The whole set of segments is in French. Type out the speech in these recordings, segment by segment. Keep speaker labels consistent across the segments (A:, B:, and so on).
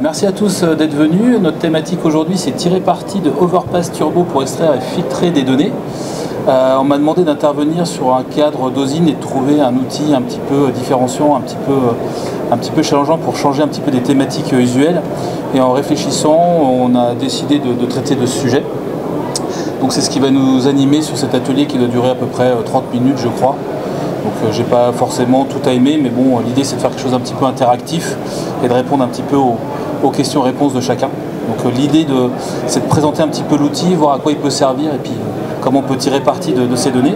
A: Merci à tous d'être venus. Notre thématique aujourd'hui, c'est tirer parti de Overpass Turbo pour extraire et filtrer des données. On m'a demandé d'intervenir sur un cadre d'OSINT et de trouver un outil un petit peu différenciant, un petit peu challengeant pour changer un petit peu des thématiques usuelles. Et en réfléchissant, on a décidé de traiter de ce sujet. Donc c'est ce qui va nous animer sur cet atelier qui doit durer à peu près 30 minutes, je crois. Donc j'ai pas forcément tout à aimer, mais bon, l'idée c'est de faire quelque chose un petit peu interactif et de répondre un petit peu aux questions-réponses de chacun. Donc l'idée c'est de présenter un petit peu l'outil, voir à quoi il peut servir et puis comment on peut tirer parti de ces données.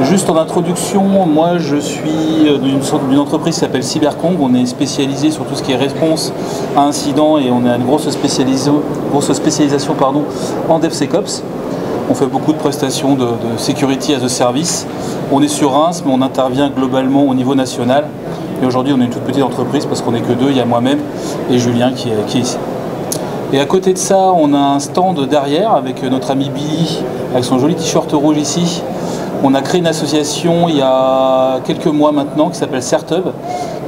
A: Juste en introduction, moi je suis d'une entreprise qui s'appelle Cybercong. On est spécialisé sur tout ce qui est réponse à incidents et on a une grosse spécialisation en DevSecOps. On fait beaucoup de prestations de Security as a Service. On est sur Reims, mais on intervient globalement au niveau national. Et aujourd'hui, on est une toute petite entreprise parce qu'on n'est que deux. Il y a moi-même et Julien qui est ici. Et à côté de ça, on a un stand derrière avec notre ami Billy, avec son joli t-shirt rouge ici. On a créé une association il y a quelques mois maintenant qui s'appelle Certub.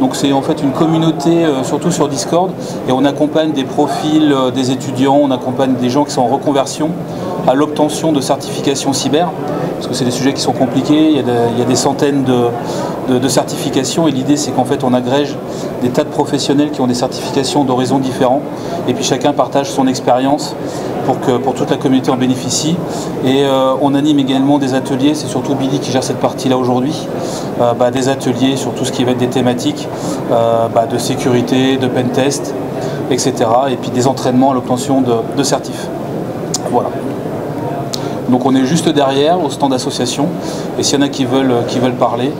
A: Donc c'est en fait une communauté surtout sur Discord et on accompagne des profils des étudiants, on accompagne des gens qui sont en reconversion à l'obtention de certifications cyber parce que c'est des sujets qui sont compliqués, il y a des centaines de certifications et l'idée c'est qu'en fait on agrège des tas de professionnels qui ont des certifications d'horizons différents et puis chacun partage son expérience pour toute la communauté en bénéficie et on anime également des ateliers, c'est surtout Billy qui gère cette partie-là aujourd'hui, des ateliers sur tout ce qui va être des thématiques de sécurité, de pentest, etc. Et puis des entraînements à l'obtention de certifs. Voilà. Donc on est juste derrière au stand d'association et s'il y en a qui veulent parler,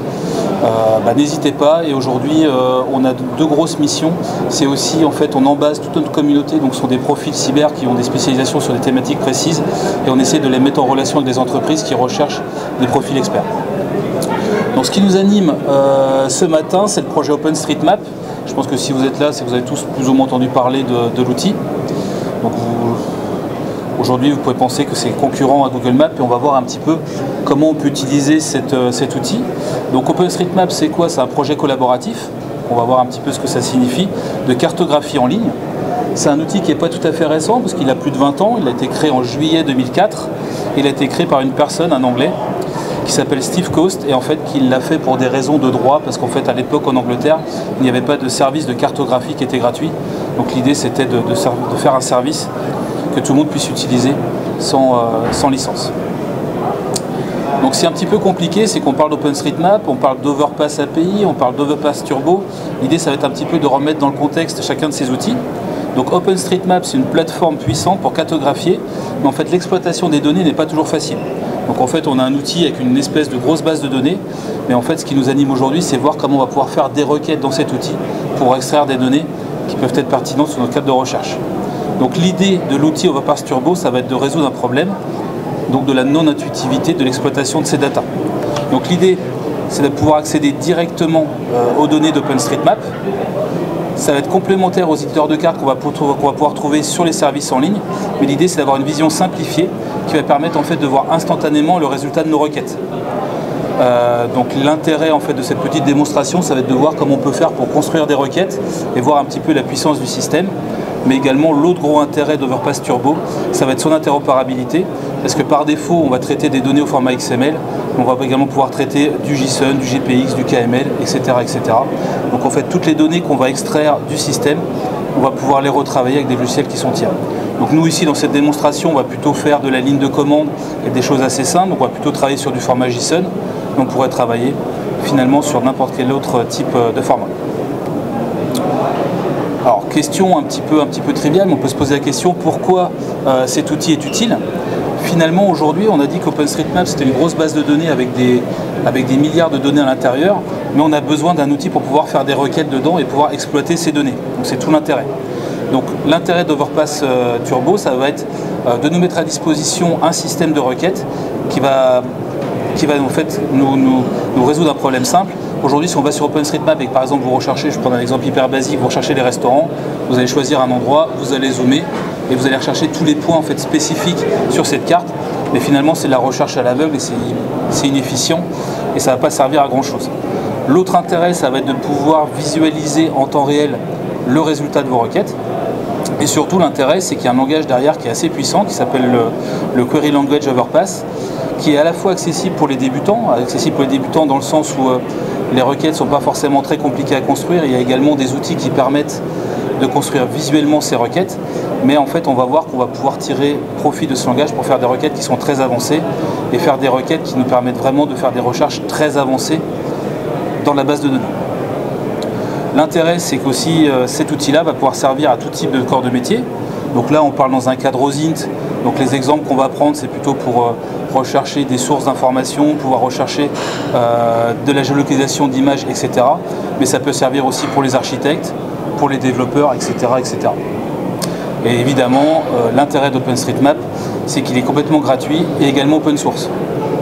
A: n'hésitez pas. Et aujourd'hui on a deux grosses missions. C'est aussi en fait on embase toute notre communauté, donc ce sont des profils cyber qui ont des spécialisations sur des thématiques précises et on essaie de les mettre en relation avec des entreprises qui recherchent des profils experts. Donc ce qui nous anime ce matin, c'est le projet OpenStreetMap. Je pense que si vous êtes là, c'est que vous avez tous plus ou moins entendu parler de l'outil. Donc aujourd'hui, vous pouvez penser que c'est concurrent à Google Maps et on va voir un petit peu comment on peut utiliser cet outil. Donc OpenStreetMap, c'est quoi? C'est un projet collaboratif. On va voir un petit peu ce que ça signifie, de cartographie en ligne. C'est un outil qui n'est pas tout à fait récent parce qu'il a plus de 20 ans. Il a été créé en juillet 2004. Il a été créé par une personne, un Anglais, qui s'appelle Steve Coast et en fait qu'il l'a fait pour des raisons de droit parce qu'en fait à l'époque en Angleterre il n'y avait pas de service de cartographie qui était gratuit. Donc l'idée c'était de faire un service que tout le monde puisse utiliser sans licence. Donc c'est un petit peu compliqué, c'est qu'on parle d'OpenStreetMap, on parle d'Overpass API, on parle d'Overpass Turbo. L'idée ça va être un petit peu de remettre dans le contexte chacun de ces outils. Donc OpenStreetMap c'est une plateforme puissante pour cartographier, mais en fait l'exploitation des données n'est pas toujours facile. Donc en fait on a un outil avec une espèce de grosse base de données, mais en fait ce qui nous anime aujourd'hui c'est voir comment on va pouvoir faire des requêtes dans cet outil pour extraire des données qui peuvent être pertinentes sur notre cadre de recherche. Donc l'idée de l'outil Overpass Turbo, ça va être de résoudre un problème, donc de la non-intuitivité de l'exploitation de ces datas. Donc l'idée c'est de pouvoir accéder directement aux données d'OpenStreetMap. Ça va être complémentaire aux éditeurs de cartes qu'on va pouvoir trouver sur les services en ligne. Mais l'idée, c'est d'avoir une vision simplifiée qui va permettre en fait, de voir instantanément le résultat de nos requêtes. Donc l'intérêt en fait, de cette petite démonstration, ça va être de voir comment on peut faire pour construire des requêtes et voir un petit peu la puissance du système. Mais également, l'autre gros intérêt d'Overpass Turbo, ça va être son interopérabilité. Parce que par défaut, on va traiter des données au format XML. On va également pouvoir traiter du JSON, du GPX, du KML, etc., etc. Donc en fait, toutes les données qu'on va extraire du système, on va pouvoir les retravailler avec des logiciels qui sont tiers. Donc nous ici, dans cette démonstration, on va plutôt faire de la ligne de commande et des choses assez simples. Donc on va plutôt travailler sur du format JSON. On pourrait travailler finalement sur n'importe quel autre type de format. Alors, question un petit peu triviale, mais on peut se poser la question pourquoi cet outil est utile. Finalement, aujourd'hui, on a dit qu'OpenStreetMap, c'était une grosse base de données avec des milliards de données à l'intérieur, mais on a besoin d'un outil pour pouvoir faire des requêtes dedans et pouvoir exploiter ces données. Donc, c'est tout l'intérêt. Donc, l'intérêt d'Overpass Turbo, ça va être de nous mettre à disposition un système de requêtes qui va en fait nous résoudre un problème simple. Aujourd'hui, si on va sur OpenStreetMap et que par exemple vous recherchez, je prends un exemple hyper basique, vous recherchez les restaurants, vous allez choisir un endroit, vous allez zoomer et vous allez rechercher tous les points en fait spécifiques sur cette carte. Mais finalement, c'est de la recherche à l'aveugle et c'est inefficient et ça ne va pas servir à grand chose. L'autre intérêt, ça va être de pouvoir visualiser en temps réel le résultat de vos requêtes. Et surtout, l'intérêt, c'est qu'il y a un langage derrière qui est assez puissant, qui s'appelle le Query Language Overpass, qui est à la fois accessible pour les débutants dans le sens où les requêtes ne sont pas forcément très compliquées à construire. Il y a également des outils qui permettent de construire visuellement ces requêtes, mais en fait on va voir qu'on va pouvoir tirer profit de ce langage pour faire des requêtes qui sont très avancées et faire des requêtes qui nous permettent vraiment de faire des recherches très avancées dans la base de données. L'intérêt, c'est qu'aussi cet outil-là va pouvoir servir à tout type de corps de métier. Donc là on parle dans un cadre OSINT, donc les exemples qu'on va prendre c'est plutôt pour rechercher des sources d'informations, pouvoir rechercher de la géolocalisation d'images, etc. Mais ça peut servir aussi pour les architectes, pour les développeurs, etc. etc. Et évidemment, l'intérêt d'OpenStreetMap, c'est qu'il est complètement gratuit et également open source.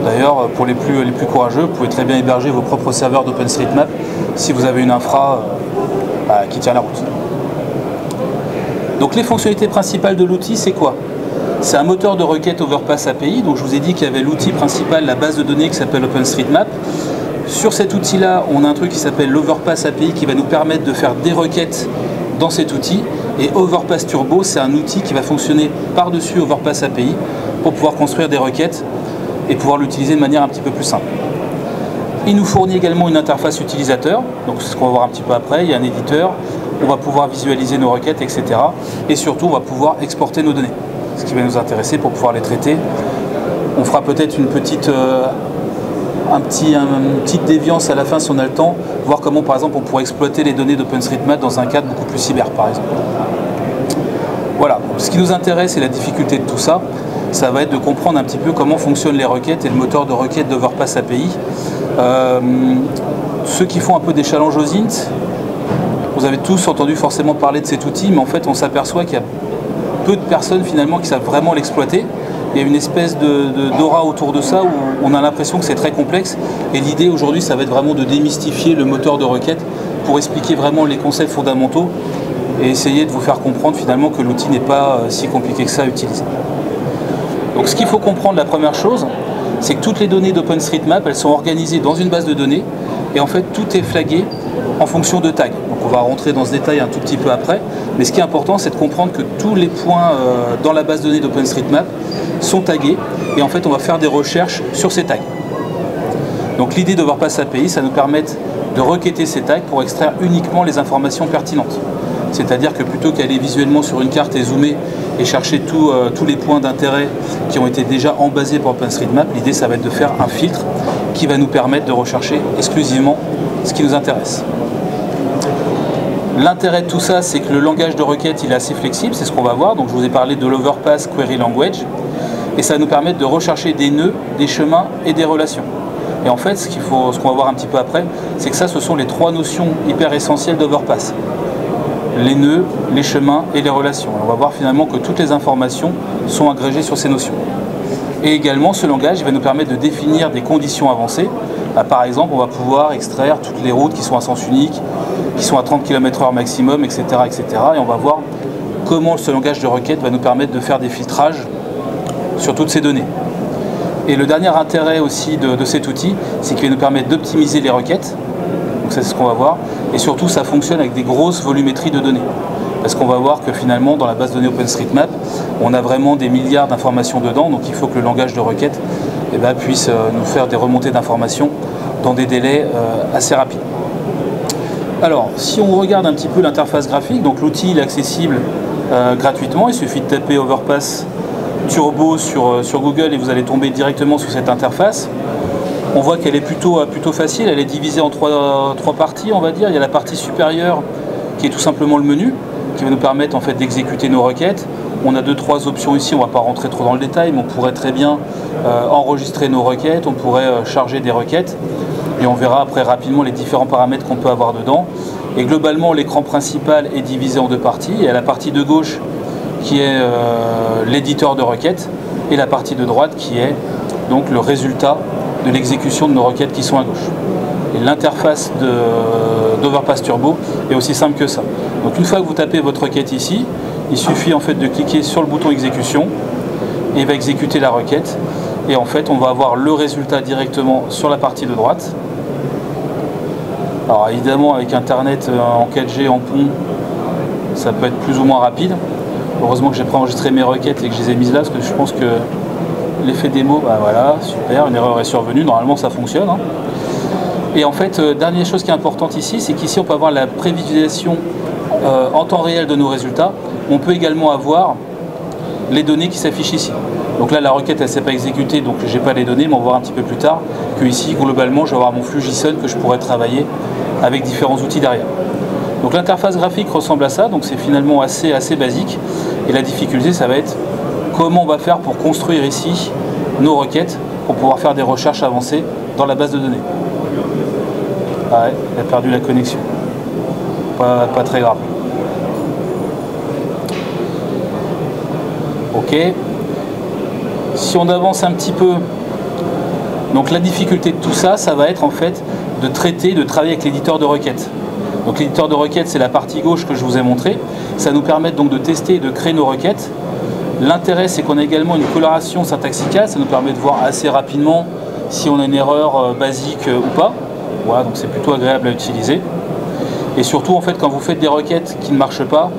A: D'ailleurs, pour les plus courageux, vous pouvez très bien héberger vos propres serveurs d'OpenStreetMap si vous avez une infra qui tient la route. Donc les fonctionnalités principales de l'outil, c'est quoi? C'est un moteur de requête Overpass API. Donc je vous ai dit qu'il y avait l'outil principal, la base de données qui s'appelle OpenStreetMap. Sur cet outil-là, on a un truc qui s'appelle l'Overpass API qui va nous permettre de faire des requêtes dans cet outil. Et Overpass Turbo, c'est un outil qui va fonctionner par-dessus Overpass API pour pouvoir construire des requêtes et pouvoir l'utiliser de manière un petit peu plus simple. Il nous fournit également une interface utilisateur, donc c'est ce qu'on va voir un petit peu après. Il y a un éditeur, on va pouvoir visualiser nos requêtes, etc. Et surtout, on va pouvoir exporter nos données, ce qui va nous intéresser pour pouvoir les traiter. On fera peut-être une petite déviance à la fin si on a le temps, voir comment par exemple on pourrait exploiter les données d'OpenStreetMap dans un cadre beaucoup plus cyber par exemple. Voilà, ce qui nous intéresse et la difficulté de tout ça, ça va être de comprendre un petit peu comment fonctionnent les requêtes et le moteur de requête d'Overpass API. Ceux qui font un peu des challenges OSINT, vous avez tous entendu forcément parler de cet outil, mais en fait on s'aperçoit qu'il y a peu de personnes finalement qui savent vraiment l'exploiter. Il y a une espèce d'aura autour de ça où on a l'impression que c'est très complexe. Et l'idée aujourd'hui, ça va être vraiment de démystifier le moteur de requête pour expliquer vraiment les concepts fondamentaux et essayer de vous faire comprendre finalement que l'outil n'est pas si compliqué que ça à utiliser. Donc ce qu'il faut comprendre, la première chose, c'est que toutes les données d'OpenStreetMap, elles sont organisées dans une base de données et en fait tout est flagué en fonction de tags. Donc on va rentrer dans ce détail un tout petit peu après, mais ce qui est important, c'est de comprendre que tous les points dans la base de données d'OpenStreetMap sont tagués et en fait on va faire des recherches sur ces tags. Donc l'idée d'Overpass API, ça nous permet de requêter ces tags pour extraire uniquement les informations pertinentes. C'est-à-dire que plutôt qu'aller visuellement sur une carte et zoomer et chercher tous les points d'intérêt qui ont été déjà embasés par OpenStreetMap, l'idée ça va être de faire un filtre qui va nous permettre de rechercher exclusivement ce qui nous intéresse. L'intérêt de tout ça, c'est que le langage de requête il est assez flexible, c'est ce qu'on va voir. Donc je vous ai parlé de l'Overpass Query Language et ça va nous permettre de rechercher des nœuds, des chemins et des relations. Et en fait, ce qu'on va voir un petit peu après, c'est que ça, ce sont les trois notions hyper essentielles d'Overpass. Les nœuds, les chemins et les relations. On va voir finalement que toutes les informations sont agrégées sur ces notions. Et également, ce langage il va nous permettre de définir des conditions avancées. Par exemple, on va pouvoir extraire toutes les routes qui sont à sens unique, qui sont à 30 km/h maximum, etc., etc. Et on va voir comment ce langage de requête va nous permettre de faire des filtrages sur toutes ces données. Et le dernier intérêt aussi de cet outil, c'est qu'il va nous permettre d'optimiser les requêtes. Donc ça, c'est ce qu'on va voir. Et surtout, ça fonctionne avec des grosses volumétries de données. Parce qu'on va voir que finalement, dans la base de données OpenStreetMap, on a vraiment des milliards d'informations dedans. Donc il faut que le langage de requête puisse nous faire des remontées d'informations dans des délais assez rapides. Alors, si on regarde un petit peu l'interface graphique, donc l'outil est accessible gratuitement. Il suffit de taper Overpass Turbo sur Google et vous allez tomber directement sur cette interface. On voit qu'elle est plutôt facile, elle est divisée en trois parties, on va dire. Il y a la partie supérieure qui est tout simplement le menu, qui va nous permettre en fait d'exécuter nos requêtes. On a 2-3 options ici, on ne va pas rentrer trop dans le détail, mais on pourrait très bien enregistrer nos requêtes, on pourrait charger des requêtes, et on verra après rapidement les différents paramètres qu'on peut avoir dedans. Et globalement, l'écran principal est divisé en deux parties. Il y a la partie de gauche qui est l'éditeur de requêtes, et la partie de droite qui est donc le résultat de l'exécution de nos requêtes qui sont à gauche. Et l'interface d'Overpass Turbo est aussi simple que ça. Donc une fois que vous tapez votre requête ici, il suffit en fait de cliquer sur le bouton exécution et il va exécuter la requête. Et en fait, on va avoir le résultat directement sur la partie de droite. Alors évidemment, avec Internet en 4G, en pont, ça peut être plus ou moins rapide. Heureusement que j'ai préenregistré mes requêtes et que je les ai mises là, parce que je pense que l'effet démo, bah voilà, super, une erreur est survenue, normalement ça fonctionne. Hein. Et en fait, dernière chose qui est importante ici, c'est qu'ici on peut avoir la prévisualisation en temps réel de nos résultats. On peut également avoir les données qui s'affichent ici. Donc là, la requête, elle ne s'est pas exécutée, donc je n'ai pas les données, mais on va voir un petit peu plus tard que ici, globalement, je vais avoir mon flux JSON que je pourrais travailler avec différents outils derrière. Donc l'interface graphique ressemble à ça, donc c'est finalement assez basique. Et la difficulté, ça va être comment on va faire pour construire ici nos requêtes pour pouvoir faire des recherches avancées dans la base de données. Ah ouais, elle a perdu la connexion. Pas très grave. Ok. Si on avance un petit peu, donc la difficulté de tout ça, ça va être en fait de travailler avec l'éditeur de requêtes. Donc l'éditeur de requêtes, c'est la partie gauche que je vous ai montré. Ça nous permet donc de tester et de créer nos requêtes. L'intérêt, c'est qu'on a également une coloration syntaxicale. Ça nous permet de voir assez rapidement si on a une erreur basique ou pas. Voilà, donc c'est plutôt agréable à utiliser. Et surtout, en fait, quand vous faites des requêtes qui ne marchent pas,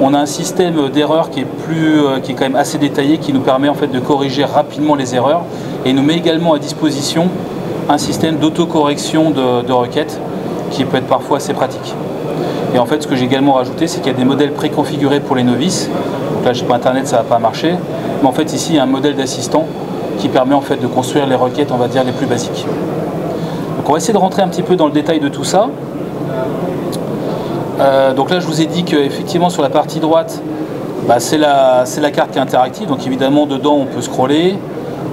A: on a un système d'erreurs qui est quand même assez détaillé, qui nous permet en fait de corriger rapidement les erreurs et nous met également à disposition un système d'autocorrection de requêtes qui peut être parfois assez pratique. Et en fait, ce que j'ai également rajouté, c'est qu'il y a des modèles préconfigurés pour les novices. Donc là, je n'ai pas internet, ça ne va pas marcher. Mais en fait, ici, il y a un modèle d'assistant qui permet en fait de construire les requêtes, on va dire, les plus basiques. Donc on va essayer de rentrer un petit peu dans le détail de tout ça. Donc là, je vous ai dit qu'effectivement, sur la partie droite, bah, c'est la carte qui est interactive. Donc évidemment, dedans, on peut scroller.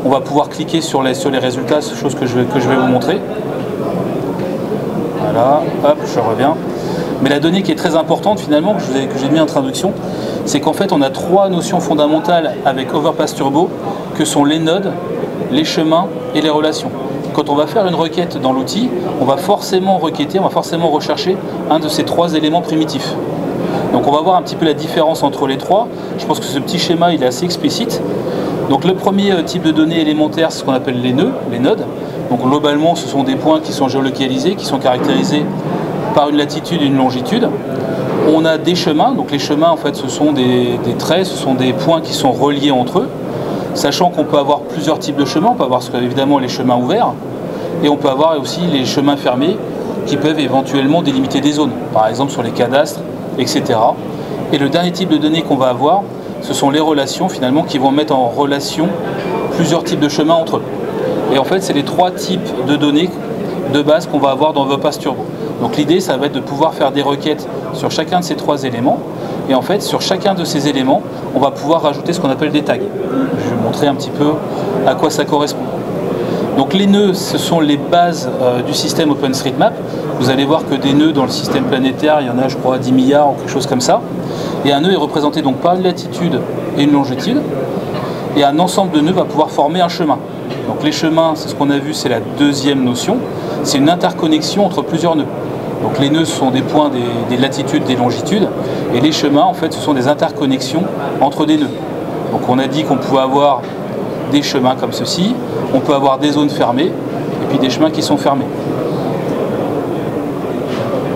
A: On va pouvoir cliquer sur les résultats, chose que je vais vous montrer. Voilà, hop, je reviens. Mais la donnée qui est très importante finalement, que j'ai mis en introduction, c'est qu'en fait on a trois notions fondamentales avec Overpass Turbo, que sont les nodes, les chemins et les relations. Quand on va faire une requête dans l'outil, on va forcément requêter, on va forcément rechercher un de ces trois éléments primitifs. Donc on va voir un petit peu la différence entre les trois. Je pense que ce petit schéma il est assez explicite. Donc le premier type de données élémentaires, c'est ce qu'on appelle les nœuds, les nodes. Donc globalement, ce sont des points qui sont géolocalisés, qui sont caractérisés par une latitude et une longitude. On a des chemins, donc les chemins en fait ce sont des traits, ce sont des points qui sont reliés entre eux, sachant qu'on peut avoir plusieurs types de chemins, on peut avoir évidemment les chemins ouverts, et on peut avoir aussi les chemins fermés qui peuvent éventuellement délimiter des zones, par exemple sur les cadastres, etc. Et le dernier type de données qu'on va avoir, ce sont les relations finalement qui vont mettre en relation plusieurs types de chemins entre eux. Et en fait, c'est les trois types de données de base qu'on va avoir dans Overpass Turbo. Donc l'idée, ça va être de pouvoir faire des requêtes sur chacun de ces trois éléments. Et en fait, sur chacun de ces éléments, on va pouvoir rajouter ce qu'on appelle des tags. Je vais vous montrer un petit peu à quoi ça correspond. Donc les nœuds, ce sont les bases du système OpenStreetMap. Vous allez voir que des nœuds dans le système planétaire, il y en a, je crois, 10 milliards ou quelque chose comme ça. Et un nœud est représenté donc par une latitude et une longitude. Et un ensemble de nœuds va pouvoir former un chemin. Donc les chemins, c'est ce qu'on a vu, c'est la deuxième notion. C'est une interconnexion entre plusieurs nœuds. Donc les nœuds, ce sont des points, des latitudes, des longitudes. Et les chemins, en fait, ce sont des interconnexions entre des nœuds. Donc on a dit qu'on pouvait avoir des chemins comme ceci. On peut avoir des zones fermées et puis des chemins qui sont fermés.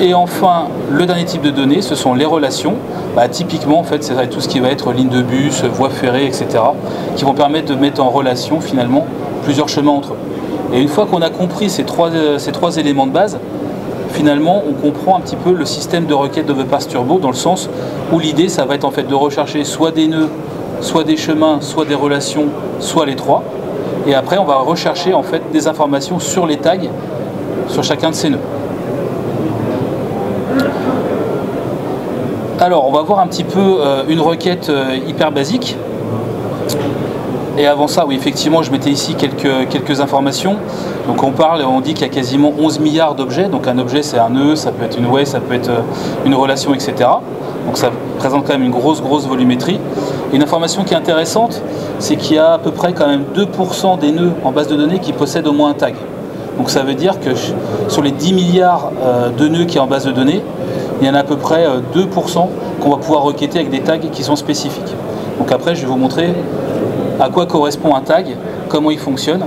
A: Et enfin, le dernier type de données, ce sont les relations. Bah, typiquement, en fait, c'est tout ce qui va être ligne de bus, voie ferrée, etc., qui vont permettre de mettre en relation, finalement, plusieurs chemins entre eux. Et une fois qu'on a compris ces trois éléments de base, finalement, on comprend un petit peu le système de requête d'Overpass Turbo, dans le sens où l'idée, ça va être en fait de rechercher soit des nœuds, soit des chemins, soit des relations, soit les trois. Et après, on va rechercher en fait des informations sur les tags, sur chacun de ces nœuds. Alors, on va voir un petit peu une requête hyper basique. Et avant ça, oui, effectivement, je mettais ici quelques informations. Donc on dit qu'il y a quasiment 11 milliards d'objets. Donc un objet, c'est un nœud, ça peut être une web, ça peut être une relation, etc. Donc ça présente quand même une grosse volumétrie. Et une information qui est intéressante, c'est qu'il y a à peu près quand même 2% des nœuds en base de données qui possèdent au moins un tag. Donc ça veut dire que sur les 10 milliards de nœuds qui est en base de données, il y en a à peu près 2% qu'on va pouvoir requêter avec des tags qui sont spécifiques. Donc après, je vais vous montrer à quoi correspond un tag, comment il fonctionne.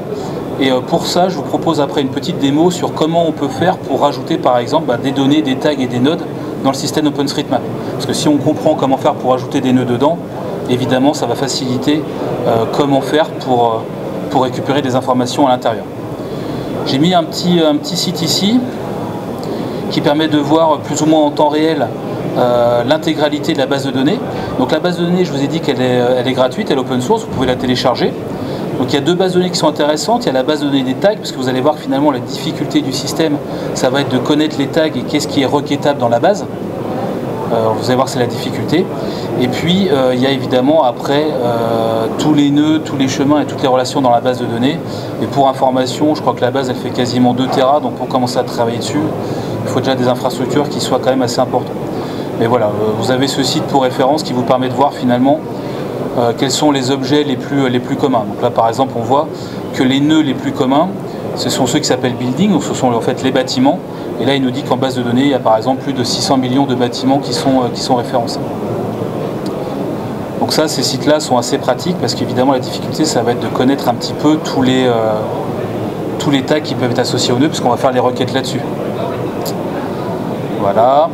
A: Et pour ça, je vous propose après une petite démo sur comment on peut faire pour rajouter par exemple des données, des tags et des nodes dans le système OpenStreetMap. Parce que si on comprend comment faire pour ajouter des nœuds dedans, évidemment ça va faciliter comment faire pour récupérer des informations à l'intérieur. J'ai mis un petit site ici qui permet de voir plus ou moins en temps réel l'intégralité de la base de données. Donc la base de données, je vous ai dit qu'elle est gratuite, elle est open source, vous pouvez la télécharger. Donc il y a deux bases de données qui sont intéressantes. Il y a la base de données des tags, parce que vous allez voir que finalement la difficulté du système, ça va être de connaître les tags et qu'est-ce qui est requêtable dans la base. Vous allez voir, c'est la difficulté. Et puis il y a évidemment après tous les nœuds, tous les chemins et toutes les relations dans la base de données. Et pour information, je crois que la base elle fait quasiment 2 Tera, donc pour commencer à travailler dessus, il faut déjà des infrastructures qui soient quand même assez importantes. Mais voilà, vous avez ce site pour référence qui vous permet de voir finalement quels sont les objets les plus communs. Donc là par exemple on voit que les nœuds les plus communs, ce sont ceux qui s'appellent building, ou ce sont en fait les bâtiments. Et là il nous dit qu'en base de données, il y a par exemple plus de 600 millions de bâtiments qui sont référencés. Donc ça, ces sites-là sont assez pratiques parce qu'évidemment la difficulté, ça va être de connaître un petit peu tous les tags qui peuvent être associés aux nœuds, puisqu'on va faire les requêtes là-dessus. Voilà.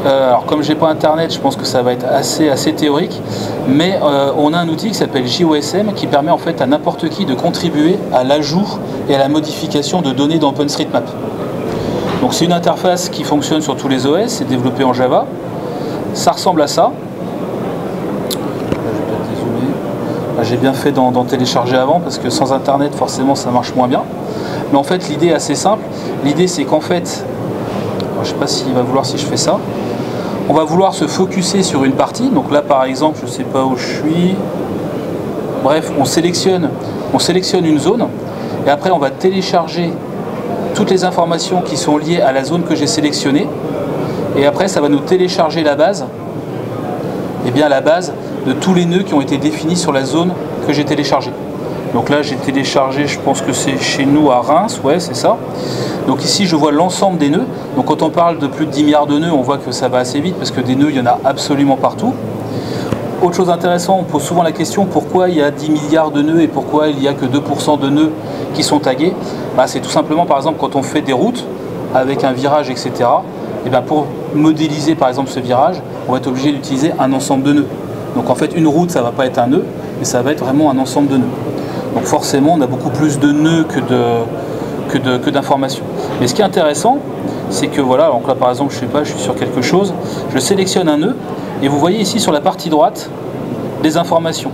A: Alors comme j'ai pas internet, je pense que ça va être assez théorique, mais on a un outil qui s'appelle JOSM qui permet en fait à n'importe qui de contribuer à l'ajout et à la modification de données dans OpenStreetMap. Donc c'est une interface qui fonctionne sur tous les OS, c'est développé en Java, ça ressemble à ça. J'ai bien fait d'en télécharger avant parce que sans internet forcément ça marche moins bien. Mais en fait l'idée est assez simple, l'idée c'est qu'en fait, je ne sais pas s'il va vouloir si je fais ça. On va vouloir se focuser sur une partie. Donc là par exemple, je ne sais pas où je suis. Bref, on sélectionne une zone et après on va télécharger toutes les informations qui sont liées à la zone que j'ai sélectionnée. Et après ça va nous télécharger la base. Et bien la base de tous les nœuds qui ont été définis sur la zone que j'ai téléchargée. Donc là j'ai téléchargé, je pense que c'est chez nous à Reims, ouais c'est ça. Donc ici je vois l'ensemble des nœuds. Donc quand on parle de plus de 10 milliards de nœuds, on voit que ça va assez vite parce que des nœuds il y en a absolument partout. Autre chose intéressante, on pose souvent la question pourquoi il y a 10 milliards de nœuds et pourquoi il n'y a que 2% de nœuds qui sont tagués. C'est tout simplement par exemple quand on fait des routes avec un virage etc. Et bien pour modéliser par exemple ce virage, on va être obligé d'utiliser un ensemble de nœuds. Donc en fait une route ça ne va pas être un nœud, mais ça va être vraiment un ensemble de nœuds. Donc forcément on a beaucoup plus de nœuds que d'informations. Mais ce qui est intéressant, c'est que voilà, donc là par exemple je sais pas, je suis sur quelque chose, je sélectionne un nœud et vous voyez ici sur la partie droite des informations.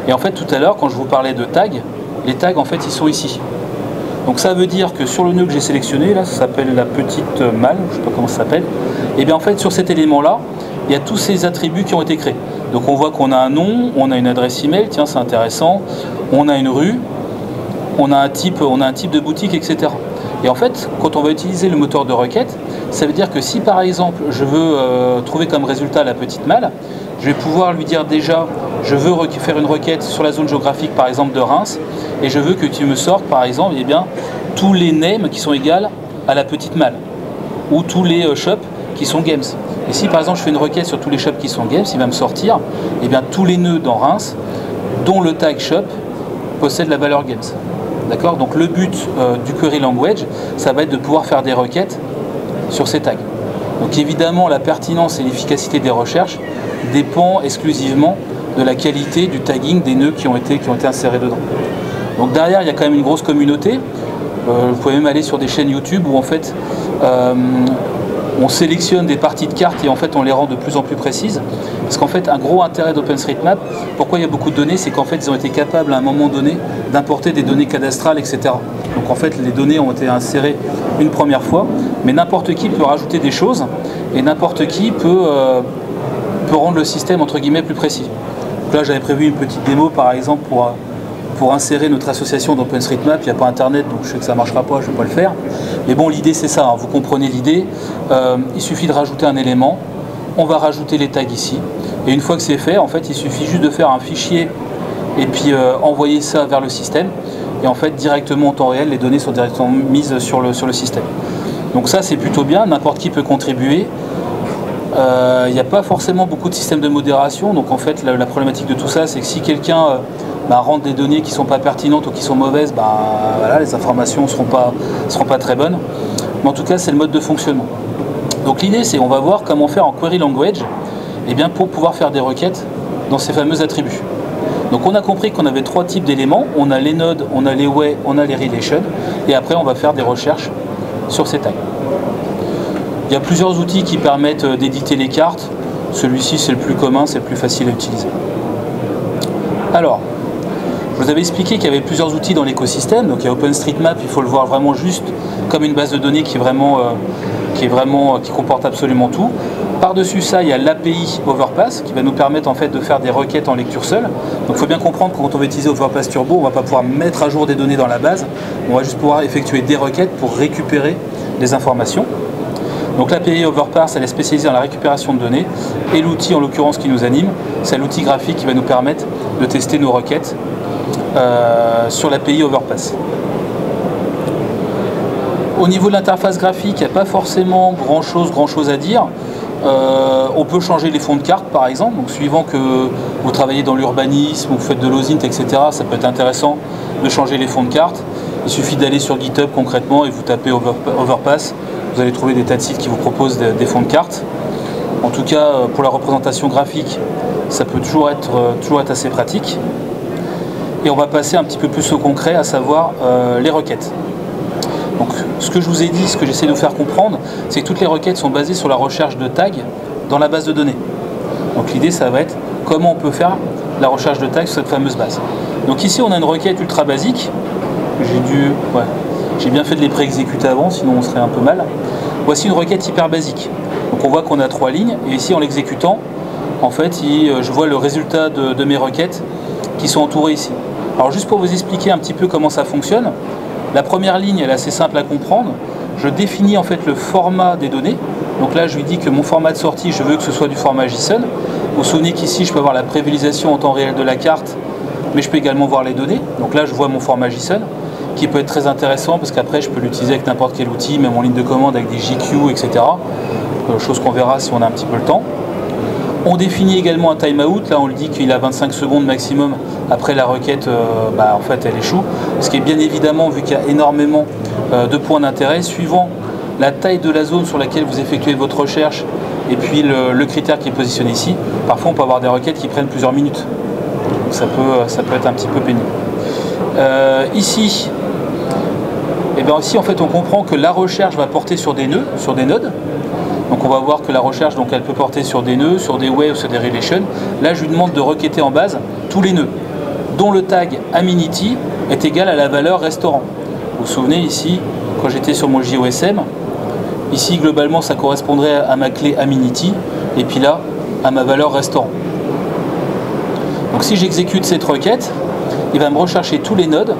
A: Et en fait tout à l'heure quand je vous parlais de tags, les tags en fait ils sont ici. Donc ça veut dire que sur le nœud que j'ai sélectionné, là ça s'appelle la petite malle, je sais pas comment ça s'appelle, et bien en fait sur cet élément là, il y a tous ces attributs qui ont été créés. Donc on voit qu'on a un nom, on a une adresse email, tiens c'est intéressant, on a une rue, on a un type de boutique, etc. Et en fait, quand on va utiliser le moteur de requête, ça veut dire que si par exemple je veux trouver comme résultat la petite malle, je vais pouvoir lui dire déjà, je veux faire une requête sur la zone géographique par exemple de Reims, et je veux que tu me sortes par exemple tous les names qui sont égales à la petite malle, ou tous les shops qui sont games. Et si par exemple je fais une requête sur tous les shops qui sont games, il va me sortir tous les nœuds dans Reims, dont le tag shop possède la valeur games. D'accord ? Donc le but du query language, ça va être de pouvoir faire des requêtes sur ces tags. Donc évidemment, la pertinence et l'efficacité des recherches dépend exclusivement de la qualité du tagging des nœuds qui ont été insérés dedans. Donc derrière, il y a quand même une grosse communauté. Vous pouvez même aller sur des chaînes YouTube où en fait on sélectionne des parties de cartes et en fait on les rend de plus en plus précises. Parce qu'en fait un gros intérêt d'OpenStreetMap, pourquoi il y a beaucoup de données, c'est qu'en fait ils ont été capables à un moment donné d'importer des données cadastrales, etc. Donc en fait les données ont été insérées une première fois, mais n'importe qui peut rajouter des choses et n'importe qui peut rendre le système entre guillemets plus précis. Donc là j'avais prévu une petite démo par exemple pour insérer notre association d'OpenStreetMap. Il n'y a pas internet donc je sais que ça ne marchera pas, je ne vais pas le faire. Mais bon, l'idée c'est ça, hein, vous comprenez l'idée. Il suffit de rajouter un élément, on va rajouter les tags ici. Et une fois que c'est fait, en fait il suffit juste de faire un fichier et puis envoyer ça vers le système. Et en fait directement en temps réel, les données sont directement mises sur le système. Donc ça c'est plutôt bien, n'importe qui peut contribuer. Il n'y a pas forcément beaucoup de systèmes de modération, donc en fait la problématique de tout ça c'est que si quelqu'un rentre des données qui ne sont pas pertinentes ou qui sont mauvaises, voilà, les informations ne seront pas très bonnes. Mais en tout cas c'est le mode de fonctionnement. Donc l'idée, c'est on va voir comment faire en query language pour pouvoir faire des requêtes dans ces fameux attributs. Donc on a compris qu'on avait 3 types d'éléments. On a les nodes, on a les way, on a les relations. Et après, on va faire des recherches sur ces tags. Il y a plusieurs outils qui permettent d'éditer les cartes. Celui-ci, c'est le plus commun, c'est le plus facile à utiliser. Alors, je vous avais expliqué qu'il y avait plusieurs outils dans l'écosystème. Donc il y a OpenStreetMap, il faut le voir vraiment juste comme une base de données qui comporte absolument tout. Par-dessus ça, il y a l'API Overpass qui va nous permettre en fait de faire des requêtes en lecture seule. Donc il faut bien comprendre que quand on va utiliser Overpass Turbo, on ne va pas pouvoir mettre à jour des données dans la base. On va juste pouvoir effectuer des requêtes pour récupérer des informations. Donc l'API Overpass, elle est spécialisée dans la récupération de données. Et l'outil, en l'occurrence, qui nous anime, c'est l'outil graphique qui va nous permettre de tester nos requêtes sur l'API Overpass. Au niveau de l'interface graphique, il n'y a pas forcément grand chose à dire. On peut changer les fonds de carte par exemple, donc suivant que vous travaillez dans l'urbanisme, vous faites de l'OSINT, etc., ça peut être intéressant de changer les fonds de carte. Il suffit d'aller sur GitHub concrètement et vous tapez Overpass, vous allez trouver des tas de sites qui vous proposent des fonds de carte. En tout cas, pour la représentation graphique, ça peut toujours être assez pratique. Et on va passer un petit peu plus au concret, à savoir les requêtes. Donc, ce que je vous ai dit, ce que j'essaie de vous faire comprendre, c'est que toutes les requêtes sont basées sur la recherche de tags dans la base de données. Donc l'idée, ça va être comment on peut faire la recherche de tags sur cette fameuse base. Donc ici, on a une requête ultra basique. J'ai bien fait de les pré-exécuter avant, sinon on serait un peu mal. Voici une requête hyper basique. Donc on voit qu'on a 3 lignes, et ici, en l'exécutant, en fait, je vois le résultat de mes requêtes qui sont entourées ici. Alors juste pour vous expliquer un petit peu comment ça fonctionne, la première ligne, elle est assez simple à comprendre. Je définis en fait le format des données. Donc là, je lui dis que mon format de sortie, je veux que ce soit du format JSON. Vous vous souvenez qu'ici, je peux avoir la prévisualisation en temps réel de la carte, mais je peux également voir les données. Donc là, je vois mon format JSON, qui peut être très intéressant parce qu'après, je peux l'utiliser avec n'importe quel outil, même en ligne de commande avec des JQ, etc. Chose qu'on verra si on a un petit peu le temps. On définit également un timeout. Là, on le dit qu'il a 25 secondes maximum. Après la requête, en fait, elle échoue. Ce qui est bien évidemment, vu qu'il y a énormément de points d'intérêt, suivant la taille de la zone sur laquelle vous effectuez votre recherche et puis le critère qui est positionné ici, parfois on peut avoir des requêtes qui prennent plusieurs minutes. Donc ça peut être un petit peu pénible. Ici, en fait, on comprend que la recherche va porter sur des nœuds, sur des nodes. Donc on va voir que la recherche, donc, elle peut porter sur des nœuds, sur des way ou sur des relations. Là, je lui demande de requêter en base tous les nœuds, dont le tag Amenity est égal à la valeur restaurant. Vous vous souvenez ici, quand j'étais sur mon JOSM, ici globalement ça correspondrait à ma clé Amenity, et puis là, à ma valeur restaurant. Donc si j'exécute cette requête, il va me rechercher tous les nodes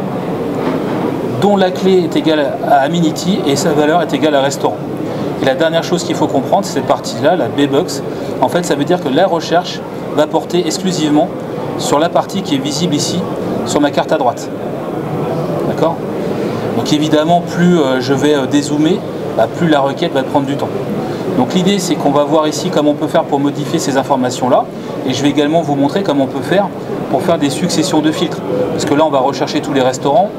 A: dont la clé est égale à Amenity et sa valeur est égale à restaurant. Et la dernière chose qu'il faut comprendre, c'est cette partie-là, la B-box. En fait, ça veut dire que la recherche va porter exclusivement sur la partie qui est visible ici, sur ma carte à droite. D'accord ? Donc évidemment, plus je vais dézoomer, plus la requête va prendre du temps. Donc l'idée, c'est qu'on va voir ici comment on peut faire pour modifier ces informations-là. Et je vais également vous montrer comment on peut faire pour faire des successions de filtres. Parce que là, on va rechercher tous les restaurants.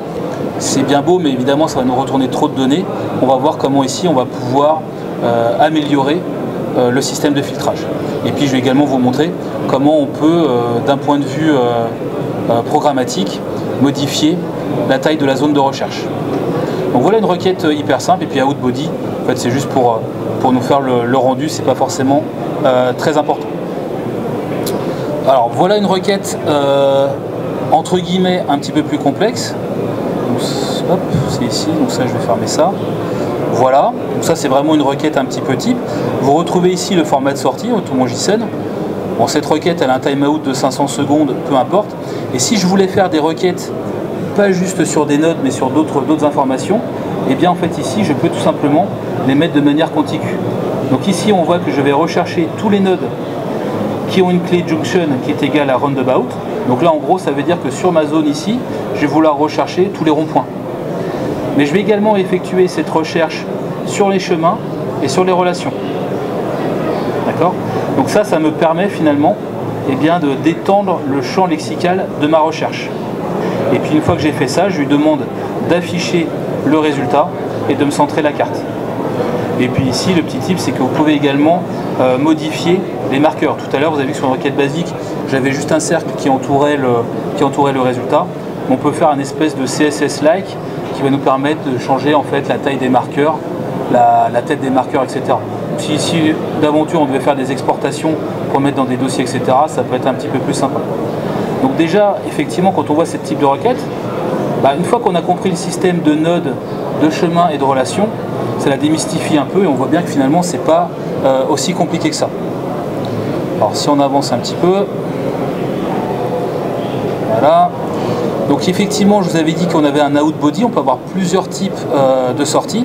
A: C'est bien beau, mais évidemment, ça va nous retourner trop de données. On va voir comment ici, on va pouvoir améliorer le système de filtrage. Et puis, je vais également vous montrer comment on peut, d'un point de vue programmatique, modifier la taille de la zone de recherche. Donc voilà une requête hyper simple. Et puis, outBody, en fait, c'est juste pour nous faire le rendu. C'est pas forcément très important. Alors, voilà une requête entre guillemets un petit peu plus complexe. Hop, c'est ici, donc ça je vais fermer ça. Voilà, donc ça c'est vraiment une requête un petit peu type. Vous retrouvez ici le format de sortie, tout mon JSON. Bon, cette requête elle a un timeout de 500 secondes, peu importe. Et si je voulais faire des requêtes, pas juste sur des nodes, mais sur d'autres informations, et bien en fait ici je peux tout simplement les mettre de manière contiguë. Donc ici on voit que je vais rechercher tous les nodes qui ont une clé junction qui est égale à roundabout. Donc là en gros ça veut dire que sur ma zone ici, je vais vouloir rechercher tous les ronds-points. Mais je vais également effectuer cette recherche sur les chemins et sur les relations. D'accord ? Donc ça me permet finalement de d'étendre le champ lexical de ma recherche. Et puis une fois que j'ai fait ça, je lui demande d'afficher le résultat et de me centrer la carte. Et puis ici, le petit tip, c'est que vous pouvez également modifier les marqueurs. Tout à l'heure, vous avez vu que sur une requête basique, j'avais juste un cercle qui entourait le résultat. On peut faire un espèce de CSS-like qui va nous permettre de changer en fait la taille des marqueurs, la tête des marqueurs, etc. Si d'aventure on devait faire des exportations pour mettre dans des dossiers, etc., ça peut être un petit peu plus sympa. Donc déjà, effectivement, quand on voit ce type de requête, une fois qu'on a compris le système de nodes, de chemins et de relations, ça la démystifie un peu et on voit bien que finalement c'est pas aussi compliqué que ça. Alors si on avance un petit peu, voilà. Donc effectivement, je vous avais dit qu'on avait un out body, on peut avoir plusieurs types de sorties.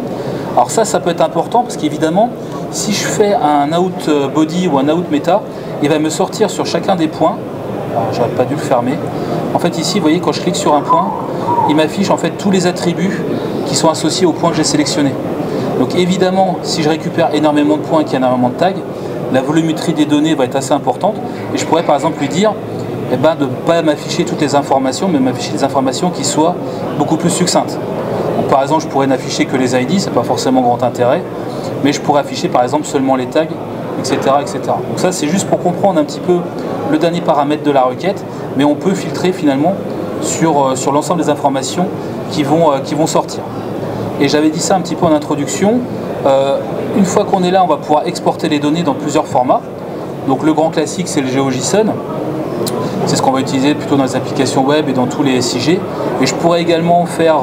A: Alors ça peut être important parce qu'évidemment, si je fais un out body ou un out meta, il va me sortir sur chacun des points. Alors j'aurais pas dû le fermer. En fait ici, vous voyez, quand je clique sur un point, il m'affiche en fait tous les attributs qui sont associés au point que j'ai sélectionné. Donc évidemment, si je récupère énormément de points et qu'il y a énormément de tags, la volumétrie des données va être assez importante. Et je pourrais par exemple lui dire de ne pas m'afficher toutes les informations, mais m'afficher des informations qui soient beaucoup plus succinctes. Donc, par exemple, je pourrais n'afficher que les ID, c'est pas forcément grand intérêt, mais je pourrais afficher par exemple seulement les tags, etc. etc. Donc ça, c'est juste pour comprendre un petit peu le dernier paramètre de la requête, mais on peut filtrer finalement sur l'ensemble des informations qui vont sortir. Et j'avais dit ça un petit peu en introduction. Une fois qu'on est là, on va pouvoir exporter les données dans plusieurs formats. Donc le grand classique, c'est le GeoJSON. C'est ce qu'on va utiliser plutôt dans les applications web et dans tous les SIG. Et je pourrais également faire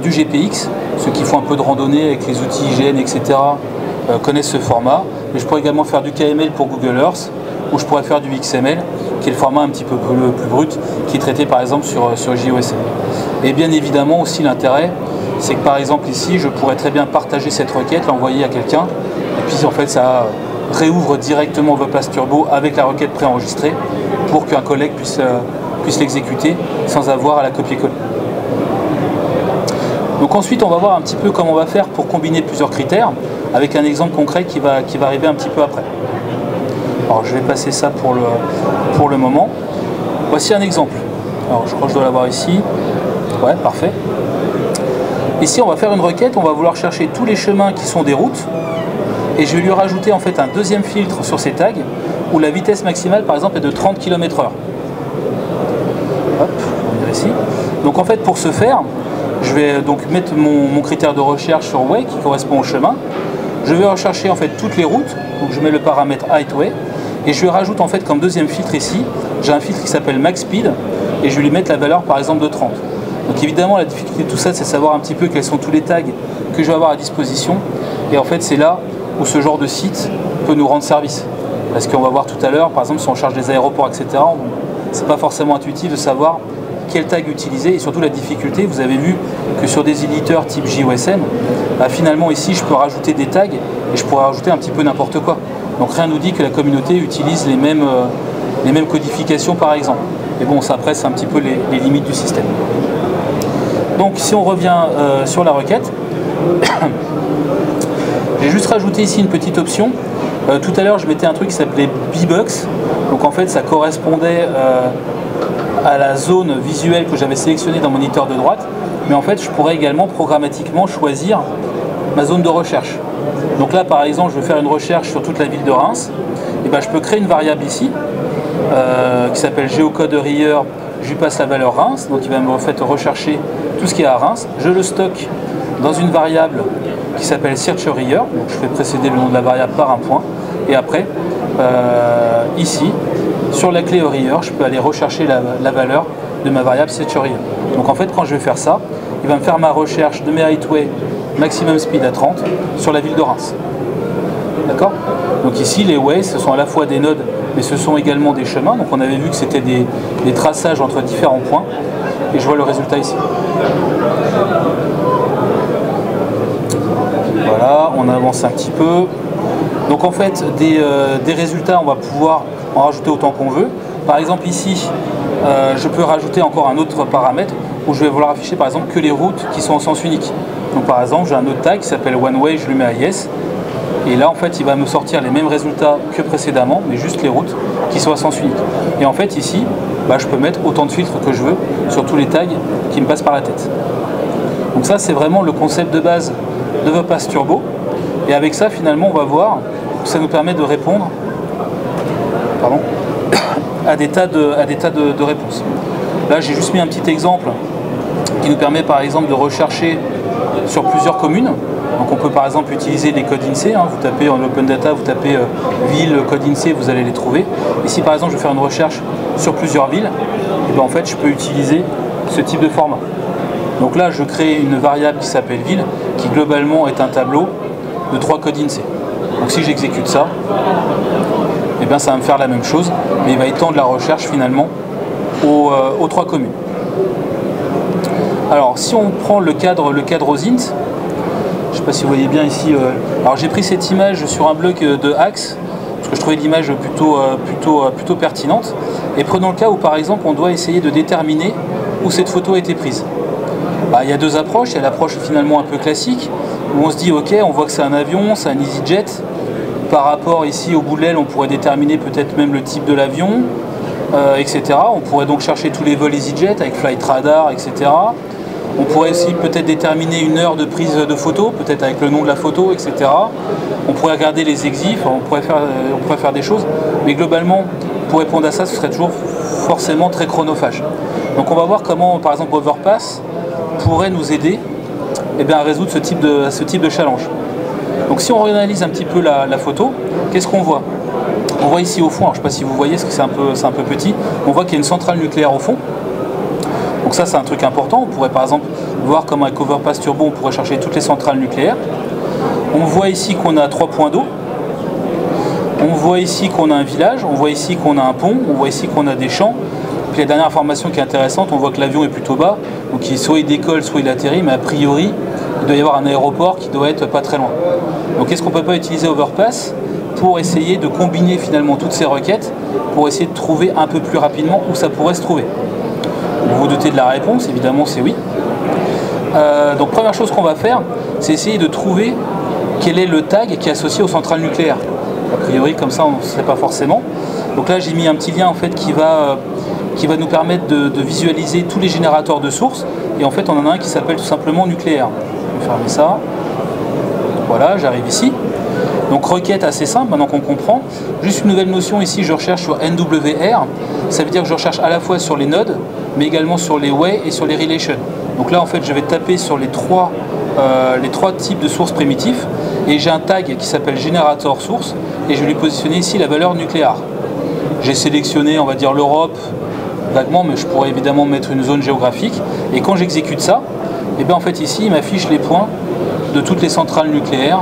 A: du GPX. Ceux qui font un peu de randonnée avec les outils IGN, etc. Connaissent ce format. Mais je pourrais également faire du KML pour Google Earth, ou je pourrais faire du XML, qui est le format un petit peu plus brut, qui est traité par exemple sur JOSM. Et bien évidemment aussi l'intérêt, c'est que par exemple ici, je pourrais très bien partager cette requête, l'envoyer à quelqu'un, et puis en fait ça réouvre directement Overpass Turbo avec la requête préenregistrée pour qu'un collègue puisse l'exécuter sans avoir à la copier-coller. Donc ensuite, on va voir un petit peu comment on va faire pour combiner plusieurs critères avec un exemple concret qui va arriver un petit peu après. Alors je vais passer ça pour le moment. Voici un exemple. Alors je crois que je dois l'avoir ici. Ouais, parfait. Ici, on va faire une requête, on va vouloir chercher tous les chemins qui sont des routes et je vais lui rajouter en fait un deuxième filtre sur ces tags où la vitesse maximale par exemple est de 30 km/h. Hop, on va dire ici. Donc en fait, pour ce faire, je vais donc mettre mon critère de recherche sur way qui correspond au chemin. Je vais rechercher en fait toutes les routes, donc je mets le paramètre HeightWay et je lui rajoute en fait comme deuxième filtre ici, j'ai un filtre qui s'appelle Max Speed et je vais lui mettre la valeur par exemple de 30. Donc évidemment la difficulté de tout ça c'est de savoir un petit peu quels sont tous les tags que je vais avoir à disposition et en fait c'est là où ce genre de site peut nous rendre service. Parce qu'on va voir tout à l'heure, par exemple si on charge des aéroports etc, c'est pas forcément intuitif de savoir quel tag utiliser et surtout la difficulté, vous avez vu que sur des éditeurs type JOSM, finalement ici je peux rajouter des tags et je pourrais rajouter un petit peu n'importe quoi. Donc rien ne nous dit que la communauté utilise les mêmes codifications par exemple. Mais bon, ça après c'est un petit peu les limites du système. Donc si on revient sur la requête, j'ai juste rajouté ici une petite option. Tout à l'heure je mettais un truc qui s'appelait Bbox, donc en fait ça correspondait à la zone visuelle que j'avais sélectionnée dans mon moniteur de droite, mais en fait je pourrais également programmatiquement choisir ma zone de recherche. Donc là par exemple je veux faire une recherche sur toute la ville de Reims, et ben, je peux créer une variable ici qui s'appelle geocodeRier, je lui passe la valeur Reims, donc il va me rechercher tout ce qui est à Reims, je le stocke dans une variable qui s'appelle searchRier, donc je fais précéder le nom de la variable par un point, et après ici sur la clé Rier, je peux aller rechercher la valeur de ma variable searchRier. Donc en fait quand je vais faire ça, il va me faire ma recherche de mes HeightWay maximum speed à 30 sur la ville de Reims. D'accord? Donc ici les ways ce sont à la fois des nodes mais ce sont également des chemins, donc on avait vu que c'était des traçages entre différents points et je vois le résultat ici. Voilà, on avance un petit peu. Donc en fait des résultats on va pouvoir en rajouter autant qu'on veut. Par exemple ici je peux rajouter encore un autre paramètre où je vais vouloir afficher par exemple que les routes qui sont en sens unique. Donc par exemple j'ai un autre tag qui s'appelle OneWay, je lui mets à Yes. Et là en fait il va me sortir les mêmes résultats que précédemment, mais juste les routes qui sont à sens unique. Et en fait ici, je peux mettre autant de filtres que je veux sur tous les tags qui me passent par la tête. Donc ça c'est vraiment le concept de base de Overpass Turbo. Et avec ça, finalement, on va voir que ça nous permet de répondre à des tas de réponses. Là, j'ai juste mis un petit exemple qui nous permet, par exemple, de rechercher sur plusieurs communes. Donc on peut par exemple utiliser les codes INSEE, vous tapez en Open Data, vous tapez ville, code INSEE, vous allez les trouver. Et si par exemple je veux faire une recherche sur plusieurs villes, et bien en fait je peux utiliser ce type de format. Donc là je crée une variable qui s'appelle ville, qui globalement est un tableau de 3 codes INSEE. Donc si j'exécute ça, et bien ça va me faire la même chose, mais il va étendre la recherche finalement aux 3 communes. Alors si on prend le cadre OSINT, je ne sais pas si vous voyez bien ici. Alors j'ai pris cette image sur un blog de Axe, parce que je trouvais l'image plutôt pertinente. Et prenons le cas où par exemple on doit essayer de déterminer où cette photo a été prise. Il y a 2 approches. Il y a l'approche finalement un peu classique, où on se dit ok, on voit que c'est un avion, c'est un EasyJet. Par rapport ici au bout de l'aile, on pourrait déterminer peut-être même le type de l'avion, etc. On pourrait donc chercher tous les vols EasyJet avec Flight Radar, etc. On pourrait aussi peut-être déterminer une heure de prise de photo, peut-être avec le nom de la photo, etc. On pourrait regarder les exifs, on pourrait faire des choses, mais globalement, pour répondre à ça, ce serait toujours forcément très chronophage. Donc on va voir comment, par exemple, Overpass pourrait nous aider à résoudre ce type de challenge. Donc si on réanalyse un petit peu la photo, qu'est-ce qu'on voit? On voit ici au fond, alors je ne sais pas si vous voyez, parce que c'est un peu petit, on voit qu'il y a une centrale nucléaire au fond. Donc ça c'est un truc important, on pourrait par exemple voir comment avec Overpass Turbo on pourrait chercher toutes les centrales nucléaires. On voit ici qu'on a 3 points d'eau, on voit ici qu'on a un village, on voit ici qu'on a un pont, on voit ici qu'on a des champs. Puis la dernière information qui est intéressante, on voit que l'avion est plutôt bas, donc soit il décolle, soit il atterrit, mais a priori il doit y avoir un aéroport qui doit être pas très loin. Donc est-ce qu'on ne peut pas utiliser Overpass pour essayer de combiner finalement toutes ces requêtes pour essayer de trouver un peu plus rapidement où ça pourrait se trouver? Vous vous doutez de la réponse, évidemment c'est oui. Donc première chose qu'on va faire, c'est essayer de trouver quel est le tag qui est associé aux centrales nucléaires. A priori comme ça on ne sait pas forcément. Donc là j'ai mis un petit lien en fait qui va nous permettre de visualiser tous les générateurs de sources. Et en fait on en a un qui s'appelle tout simplement nucléaire. Je vais fermer ça. Voilà, j'arrive ici. Donc requête assez simple, maintenant qu'on comprend. Juste une nouvelle notion ici, je recherche sur NWR. Ça veut dire que je recherche à la fois sur les nodes, mais également sur les way et sur les relations. Donc là en fait je vais taper sur les trois types de sources primitifs. Et j'ai un tag qui s'appelle générateur source. Et je vais lui positionner ici la valeur nucléaire. J'ai sélectionné, on va dire l'Europe, vaguement, mais je pourrais évidemment mettre une zone géographique. Et quand j'exécute ça, et bien en fait ici il m'affiche les points de toutes les centrales nucléaires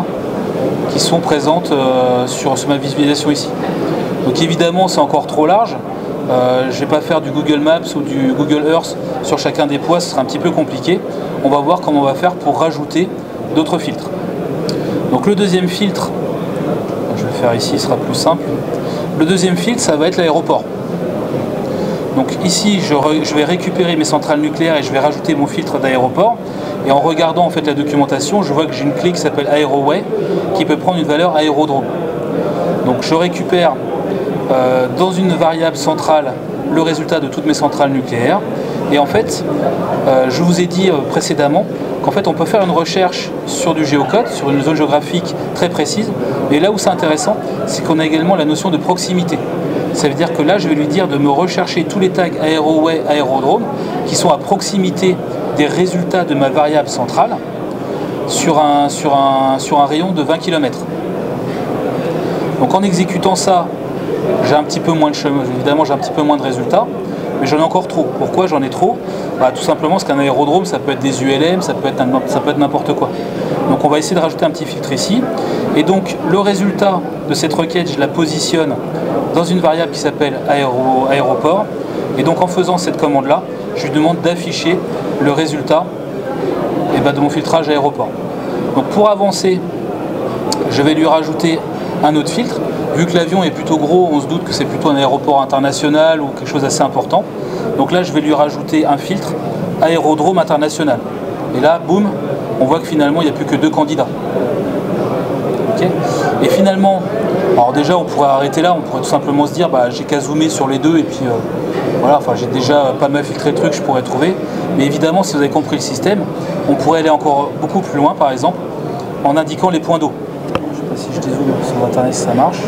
A: qui sont présentes sur ma visualisation ici. Donc évidemment c'est encore trop large, je ne vais pas faire du Google Maps ou du Google Earth sur chacun des points, ce sera un petit peu compliqué. On va voir comment on va faire pour rajouter d'autres filtres. Donc le deuxième filtre, je vais le faire ici, ce sera plus simple. Le deuxième filtre, ça va être l'aéroport. Donc ici, je vais récupérer mes centrales nucléaires et je vais rajouter mon filtre d'aéroport. Et en regardant en fait la documentation, je vois que j'ai une clé qui s'appelle AeroWay qui peut prendre une valeur aérodrome. Donc je récupère dans une variable centrale le résultat de toutes mes centrales nucléaires. Et en fait, je vous ai dit précédemment qu'en fait on peut faire une recherche sur du géocode, sur une zone géographique très précise. Et là où c'est intéressant, c'est qu'on a également la notion de proximité. Ça veut dire que là, je vais lui dire de me rechercher tous les tags AeroWay, aérodrome, qui sont à proximité des résultats de ma variable centrale sur un rayon de 20 km. Donc en exécutant ça, j'ai un petit peu moins de chemin, évidemment j'ai un petit peu moins de résultats, mais j'en ai encore trop. Pourquoi j'en ai trop? Tout simplement parce qu'un aérodrome, ça peut être des ULM, ça peut être n'importe quoi. Donc on va essayer de rajouter un petit filtre ici. Et donc le résultat de cette requête, je la positionne dans une variable qui s'appelle aéroport. Et donc en faisant cette commande-là, je lui demande d'afficher le résultat de mon filtrage aéroport. Donc pour avancer, je vais lui rajouter un autre filtre. Vu que l'avion est plutôt gros, on se doute que c'est plutôt un aéroport international ou quelque chose d'assez important. Donc là, je vais lui rajouter un filtre aérodrome international. Et là, boum, on voit que finalement, il n'y a plus que 2 candidats. Okay. Et finalement, alors déjà, on pourrait arrêter là, on pourrait tout simplement se dire, j'ai qu'à zoomer sur les deux et puis voilà, enfin, j'ai déjà pas mal filtré le truc, je pourrais trouver. Mais évidemment, si vous avez compris le système, on pourrait aller encore beaucoup plus loin, par exemple, en indiquant les points d'eau. si je dézoome sur internet ça marche.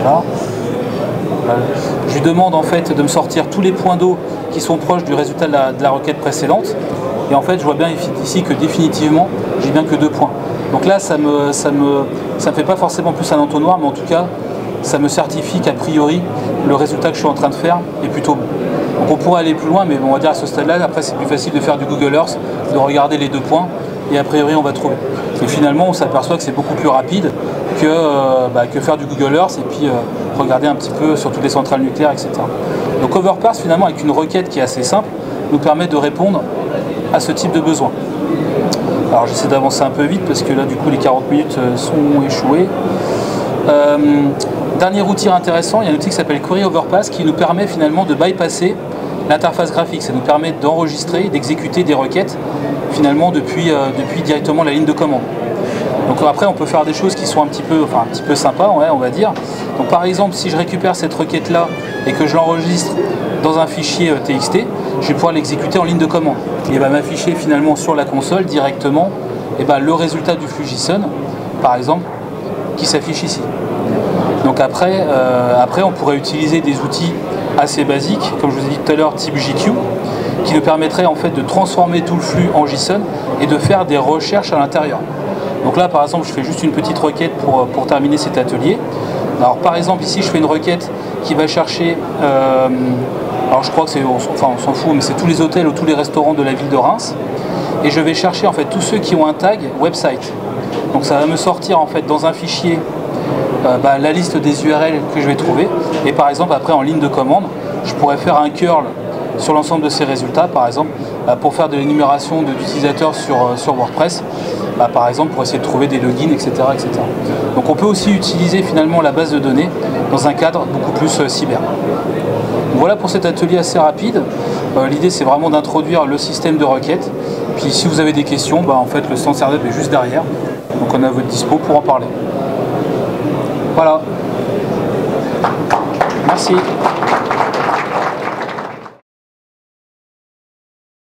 A: Voilà. Je lui demande en fait de me sortir tous les points d'eau qui sont proches du résultat de la requête précédente. Et en fait, je vois bien ici que définitivement, j'ai bien que 2 points. Donc là, ça me fait pas forcément plus un entonnoir, mais en tout cas, ça me certifie qu'a priori, le résultat que je suis en train de faire est plutôt bon. Donc on pourrait aller plus loin, mais bon, on va dire à ce stade-là, après c'est plus facile de faire du Google Earth, de regarder les 2 points, et a priori on va trouver. Et finalement, on s'aperçoit que c'est beaucoup plus rapide que faire du Google Earth et puis regarder un petit peu sur toutes les centrales nucléaires, etc. Donc Overpass, finalement, avec une requête qui est assez simple, nous permet de répondre à ce type de besoin. Alors j'essaie d'avancer un peu vite parce que là du coup les 40 minutes sont échouées. Dernier outil intéressant, il y a un outil qui s'appelle Query Overpass qui nous permet finalement de bypasser l'interface graphique. Ça nous permet d'enregistrer, d'exécuter des requêtes finalement depuis directement la ligne de commande. Donc après on peut faire des choses qui sont un petit peu sympas, ouais, on va dire. Donc par exemple si je récupère cette requête là et que je l'enregistre dans un fichier TXT, je vais pouvoir l'exécuter en ligne de commande. Il va m'afficher finalement sur la console directement le résultat du flux JSON, par exemple, qui s'affiche ici. Donc après, on pourrait utiliser des outils assez basiques, comme je vous ai dit tout à l'heure, type JQ, qui nous permettraient en fait de transformer tout le flux en JSON et de faire des recherches à l'intérieur. Donc là, par exemple, je fais juste une petite requête pour terminer cet atelier. Alors par exemple, ici, je fais une requête qui va chercher... alors je crois que c'est, on s'en fout, mais c'est tous les hôtels ou tous les restaurants de la ville de Reims. Et je vais chercher en fait tous ceux qui ont un tag website. Donc ça va me sortir en fait dans un fichier la liste des URL que je vais trouver. Et par exemple après en ligne de commande, je pourrais faire un curl sur l'ensemble de ces résultats, par exemple, pour faire de l'énumération d'utilisateurs sur WordPress, par exemple pour essayer de trouver des logins, etc., etc. Donc on peut aussi utiliser finalement la base de données dans un cadre beaucoup plus cyber. Voilà pour cet atelier assez rapide. L'idée c'est vraiment d'introduire le système de requête. Puis si vous avez des questions, en fait le stand Startup est juste derrière. Donc on est à votre dispo pour en parler. Voilà. Merci.